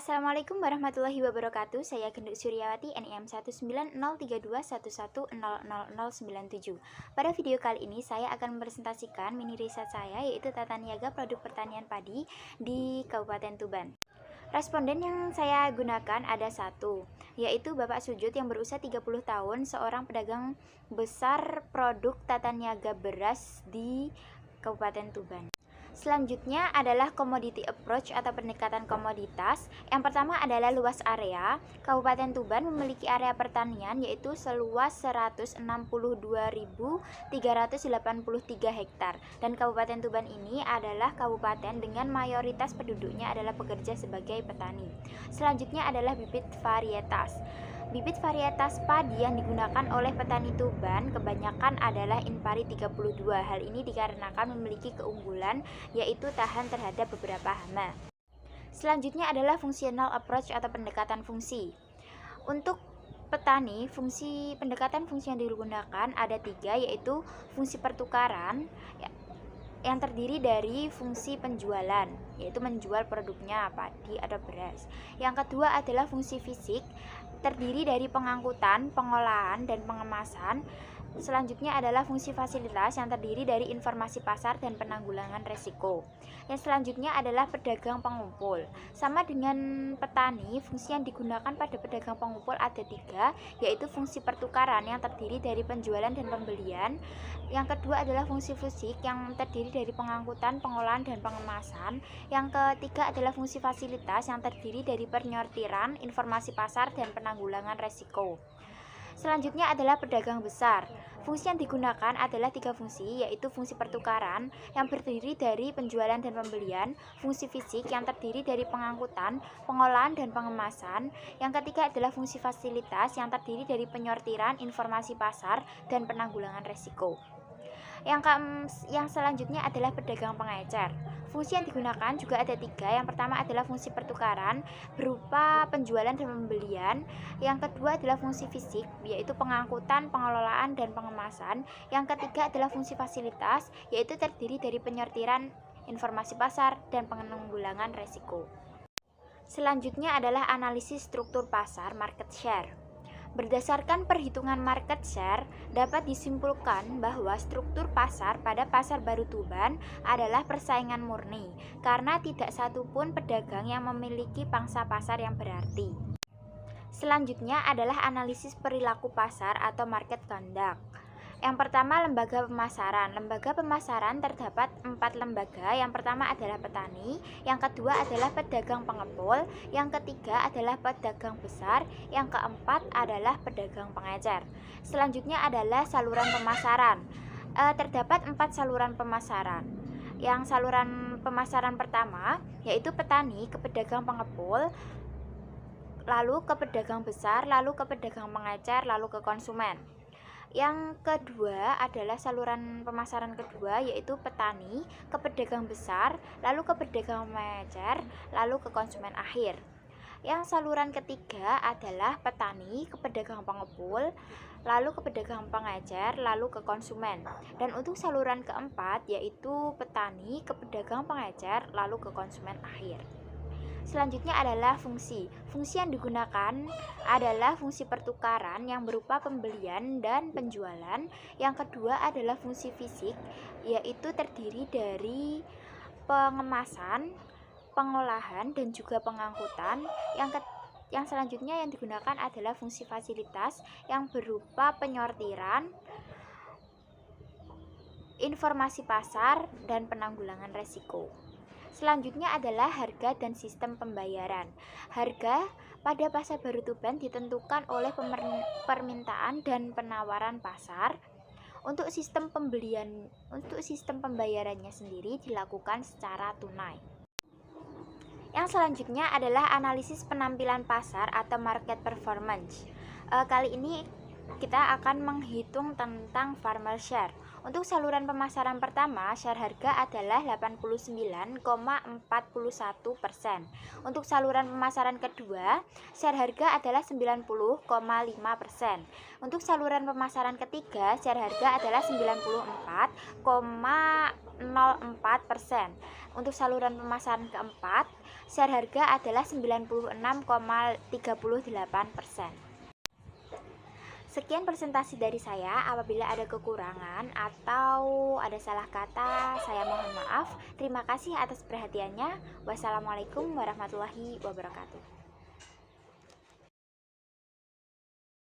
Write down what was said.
Assalamualaikum warahmatullahi wabarakatuh. Saya Genduk Suryawati, NIM 1903211000097. Pada video kali ini saya akan mempresentasikan mini riset saya, yaitu tata niaga produk pertanian padi di Kabupaten Tuban. Responden yang saya gunakan ada satu, yaitu Bapak Sujud yang berusia 30 tahun, seorang pedagang besar produk tata niaga beras di Kabupaten Tuban. Selanjutnya adalah commodity approach atau pendekatan komoditas. Yang pertama adalah luas area. Kabupaten Tuban memiliki area pertanian yaitu seluas 162.383 hektar. Dan Kabupaten Tuban ini adalah kabupaten dengan mayoritas penduduknya adalah pekerja sebagai petani. Selanjutnya adalah bibit varietas. Bibit varietas padi yang digunakan oleh petani Tuban kebanyakan adalah Inpari 32. Hal ini dikarenakan memiliki keunggulan yaitu tahan terhadap beberapa hama. Selanjutnya adalah functional approach atau pendekatan fungsi. Untuk petani, pendekatan fungsi yang digunakan ada 3, yaitu fungsi pertukaran yang terdiri dari fungsi penjualan, yaitu menjual produknya padi atau beras. Yang kedua adalah fungsi fisik, terdiri dari pengangkutan, pengolahan, dan pengemasan. Selanjutnya adalah fungsi fasilitas yang terdiri dari informasi pasar dan penanggulangan resiko. Yang selanjutnya adalah pedagang pengumpul. Sama dengan petani, fungsi yang digunakan pada pedagang pengumpul ada 3, yaitu fungsi pertukaran yang terdiri dari penjualan dan pembelian. Yang kedua adalah fungsi fisik yang terdiri dari pengangkutan, pengolahan, dan pengemasan. Yang ketiga adalah fungsi fasilitas yang terdiri dari penyortiran, informasi pasar, dan penanggulangan resiko. Selanjutnya adalah pedagang besar. Fungsi yang digunakan adalah 3 fungsi, yaitu fungsi pertukaran yang terdiri dari penjualan dan pembelian, fungsi fisik yang terdiri dari pengangkutan, pengolahan, dan pengemasan. Yang ketiga adalah fungsi fasilitas yang terdiri dari penyortiran, informasi pasar, dan penanggulangan resiko. Yang selanjutnya adalah pedagang pengecer. Fungsi yang digunakan juga ada 3. Yang pertama adalah fungsi pertukaran berupa penjualan dan pembelian. Yang kedua adalah fungsi fisik, yaitu pengangkutan, pengelolaan, dan pengemasan. Yang ketiga adalah fungsi fasilitas, yaitu terdiri dari penyortiran, informasi pasar, dan penanggulangan resiko. Selanjutnya adalah analisis struktur pasar market share. Berdasarkan perhitungan market share, dapat disimpulkan bahwa struktur pasar pada Pasar Baru Tuban adalah persaingan murni, karena tidak satupun pedagang yang memiliki pangsa pasar yang berarti. Selanjutnya adalah analisis perilaku pasar atau market conduct. Yang pertama, lembaga pemasaran. Lembaga pemasaran terdapat 4 lembaga. Yang pertama adalah petani, yang kedua adalah pedagang pengepul, yang ketiga adalah pedagang besar, yang keempat adalah pedagang pengecer. Selanjutnya adalah saluran pemasaran. Terdapat 4 saluran pemasaran. Yang saluran pemasaran pertama yaitu petani ke pedagang pengepul, lalu ke pedagang besar, lalu ke pedagang pengecer, lalu ke konsumen. Yang kedua adalah saluran pemasaran kedua, yaitu petani ke pedagang besar, lalu ke pedagang pengecer, lalu ke konsumen akhir. Yang saluran ketiga adalah petani ke pedagang pengepul, lalu ke pedagang pengecer, lalu ke konsumen. Dan untuk saluran keempat yaitu petani ke pedagang pengecer, lalu ke konsumen akhir. Selanjutnya adalah fungsi. Fungsi yang digunakan adalah fungsi pertukaran yang berupa pembelian dan penjualan. Yang kedua adalah fungsi fisik, yaitu terdiri dari pengemasan, pengolahan, dan juga pengangkutan. Yang selanjutnya yang digunakan adalah fungsi fasilitas yang berupa penyortiran, informasi pasar, dan penanggulangan resiko. Selanjutnya adalah harga dan sistem pembayaran. Harga pada Pasar Baru Tuban ditentukan oleh permintaan dan penawaran pasar. Untuk sistem pembayarannya sendiri dilakukan secara tunai. Yang selanjutnya adalah analisis penampilan pasar atau market performance. Kali ini kita akan menghitung tentang farmer share. Untuk saluran pemasaran pertama, share harga adalah 89,41%. Untuk saluran pemasaran kedua, share harga adalah 90,5%. Untuk saluran pemasaran ketiga, share harga adalah 94,04%. Untuk saluran pemasaran keempat, share harga adalah 96,38%. Sekian presentasi dari saya. Apabila ada kekurangan atau ada salah kata, saya mohon maaf. Terima kasih atas perhatiannya. Wassalamualaikum warahmatullahi wabarakatuh.